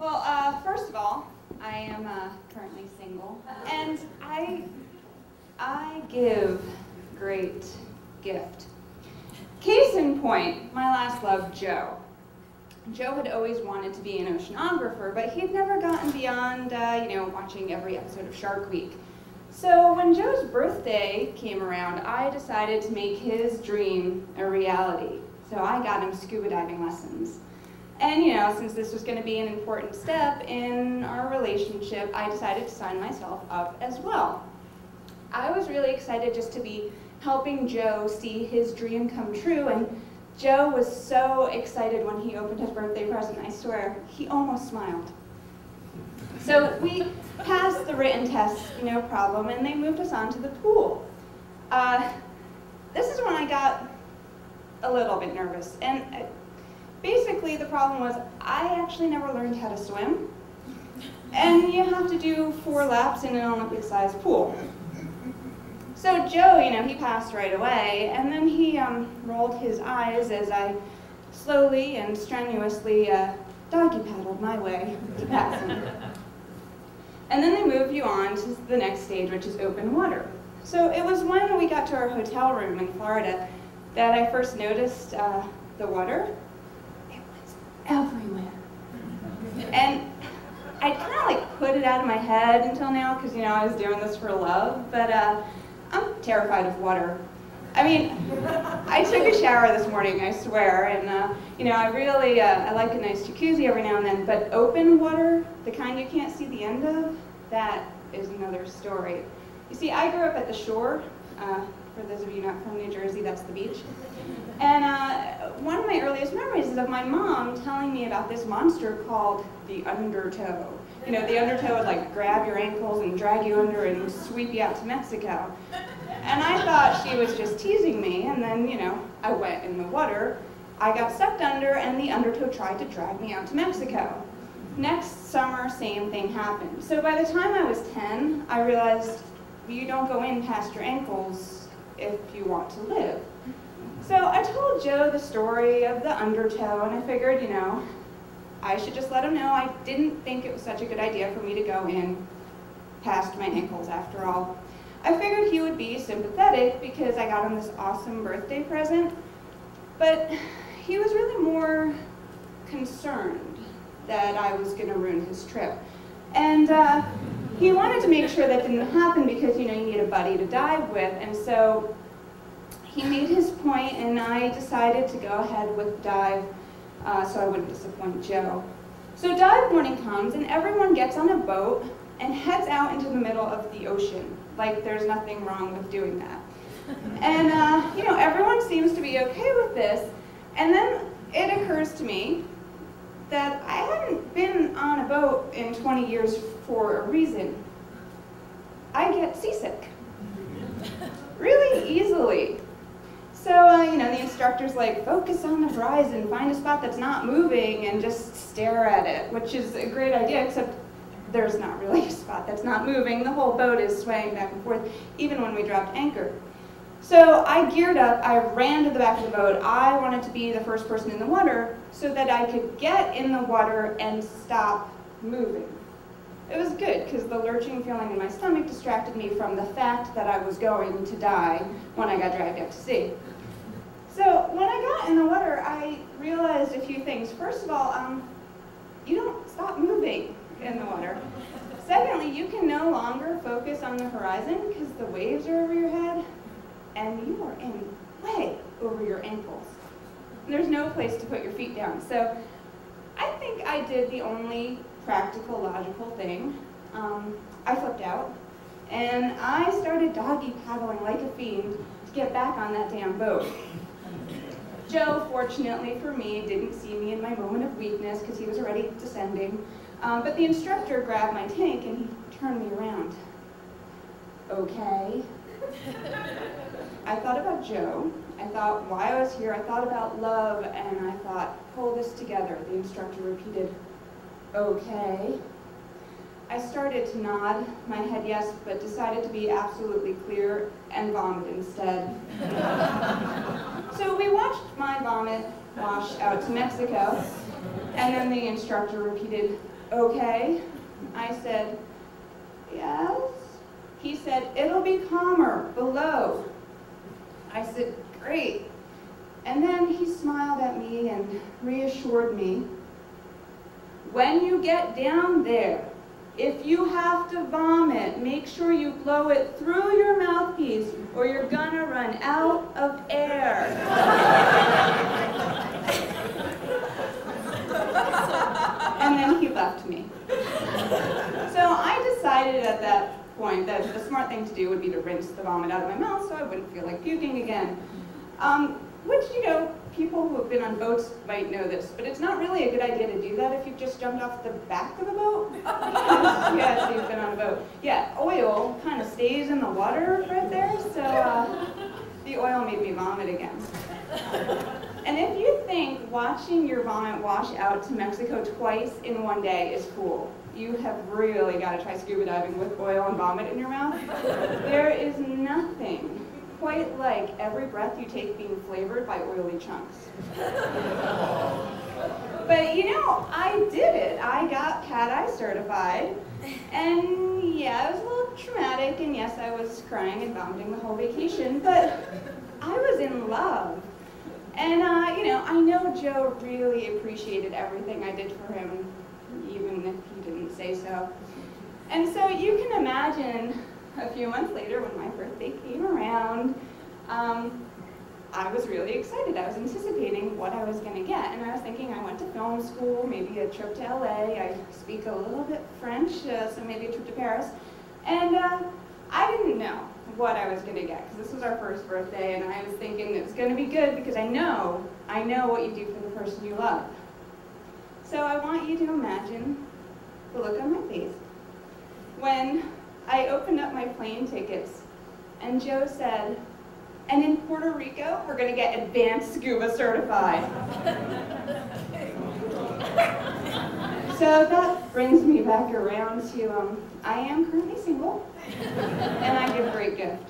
Well, first of all, I am currently single, and I give great gift. Case in point, my last love, Joe. Joe had always wanted to be an oceanographer, but he'd never gotten beyond, watching every episode of Shark Week. So when Joe's birthday came around, I decided to make his dream a reality. So I got him scuba diving lessons. And since this was going to be an important step in our relationship, I decided to sign myself up as well. I was really excited just to be helping Joe see his dream come true, and Joe was so excited when he opened his birthday present, I swear, he almost smiled. So we passed the written test, no problem, and they moved us on to the pool. This is when I got a little bit nervous, and basically the problem was I actually never learned how to swim, and you have to do 4 laps in an Olympic-sized pool. So Joe, he passed right away, and then he rolled his eyes as I slowly and strenuously doggy paddled my way to passing. And then they move you on to the next stage, which is open water. So it was when we got to our hotel room in Florida that I first noticed the water. It was everywhere. And I kind of put it out of my head until now, because I was doing this for love, but I'm terrified of water. I mean, I took a shower this morning, I swear, and I really, I like a nice jacuzzi every now and then, but open water, the kind you can't see the end of, that is another story. You see, I grew up at the shore. For those of you not from New Jersey, that's the beach. And one of my earliest memories is of my mom telling me about this monster called the undertow. The undertow would grab your ankles and drag you under and sweep you out to Mexico. And I thought she was just teasing me, and then, I went in the water, I got sucked under, and the undertow tried to drag me out to Mexico. Next summer, same thing happened. So by the time I was 10, I realized you don't go in past your ankles if you want to live. So I told Joe the story of the undertow, and I figured, I should just let him know I didn't think it was such a good idea for me to go in past my ankles after all. I figured he would be sympathetic because I got him this awesome birthday present, but he was really more concerned that I was going to ruin his trip. And he wanted to make sure that didn't happen because, you need a buddy to dive with, and so he made his point, and I decided to go ahead with the dive so I wouldn't disappoint Joe. So dive morning comes, and everyone gets on a boat and heads out into the middle of the ocean, like there's nothing wrong with doing that. And, everyone seems to be okay with this, and then it occurs to me that I hadn't been on a boat in 20 years for a reason. I get seasick. Really easily. So, the instructor's like, focus on the horizon, find a spot that's not moving, and just stare at it, which is a great idea, except there's not really a spot that's not moving. The whole boat is swaying back and forth, even when we dropped anchor. So I geared up, I ran to the back of the boat. I wanted to be the first person in the water so that I could get in the water and stop moving. It was good, because the lurching feeling in my stomach distracted me from the fact that I was going to die when I got dragged out to sea. So when I got in the water, I realized a few things. First of all, you don't stop moving in the water. Secondly, you can no longer focus on the horizon because the waves are over your head, and you are in way over your ankles. There's no place to put your feet down. So I think I did the only practical, logical thing. I flipped out, and I started doggy paddling like a fiend to get back on that damn boat. Joe, fortunately for me, didn't see me in my moment of weakness because he was already descending, but the instructor grabbed my tank and he turned me around. Okay. I thought about Joe, I thought why I was here, I thought about love, and I thought, pull this together. The instructor repeated, okay. I started to nod my head yes, but decided to be absolutely clear and vomit instead. So we watched my vomit wash out to Mexico, And then the instructor repeated, okay. I said, yes. He said, it'll be calmer below. I said, great. And then he smiled at me and reassured me, when you get down there, if you have to vomit, make sure you blow it through your mouthpiece or you're gonna run out of air. And then he left me. So I decided at that point that the smart thing to do would be to rinse the vomit out of my mouth so I wouldn't feel like puking again. Which, you know, people who have been on boats might know this, but it's not really a good idea to do that if you've just jumped off the back of a boat. Yes, you've been on a boat. Yeah, oil kind of stays in the water right there, so the oil made me vomit again. And if you think watching your vomit wash out to Mexico twice in one day is cool, you have really got to try scuba diving with oil and vomit in your mouth. There is nothing quite like every breath you take being flavored by oily chunks. But you know, I did it. I got cat-eye certified. And yeah, it was a little traumatic, and yes, I was crying and vomiting the whole vacation, but I was in love. And you know, I know Joe really appreciated everything I did for him, even if he didn't say so. And so you can imagine a few months later when my birthday came around, I was really excited. I was anticipating what I was going to get. And I was thinking I went to film school, maybe a trip to LA. I speak a little bit French, so maybe a trip to Paris. And I didn't know what I was going to get, because this was our first birthday, and I was thinking it was going to be good because I know what you do for the person you love. So I want you to imagine the look on my face when I opened up my plane tickets and Joe said, and in Puerto Rico, we're going to get advanced scuba certified. So that brings me back around to, I am currently single, and I give a great gift.